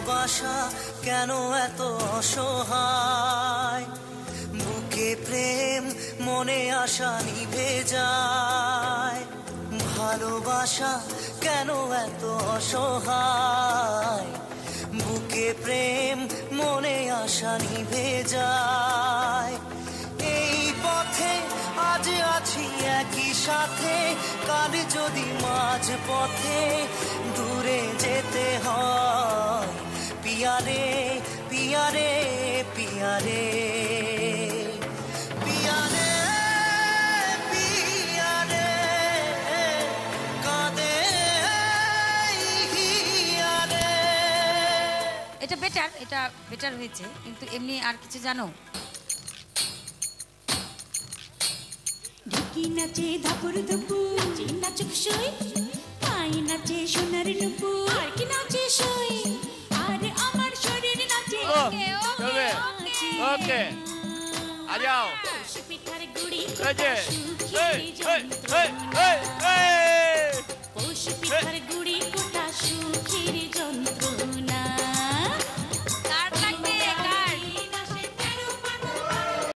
ভালোবাসা কেন এত অসহায়, বুকে প্রেম মনে আশা নিভে যায়। ভালোবাসা কেন এত অসহায়, বুকে প্রেম মনে আশা নিভে যায়। এই পথে আজ আছি একই সাথে, কাল যদি মাঝ পথে দূরে যেতে হয়। পিয়ারে পিয়ারে পিয়ারে পিয়ারে পিয়ারে কাঁদে হিয়ারে। এটা বেটার হয়েছে, কিন্তু এমনি আর কিছু জানো? ঢুকি নাচে ধাপুর ধুপুর, নাচে নাচুক সই, পাই নাচে সোনার নুপুর, আর কি নাচে সই, আর আমার শরীর নাচে। ওকে ওকে ওকে आ जाओ। পিঠার গুড়ি এই যে, এই, এই, এই,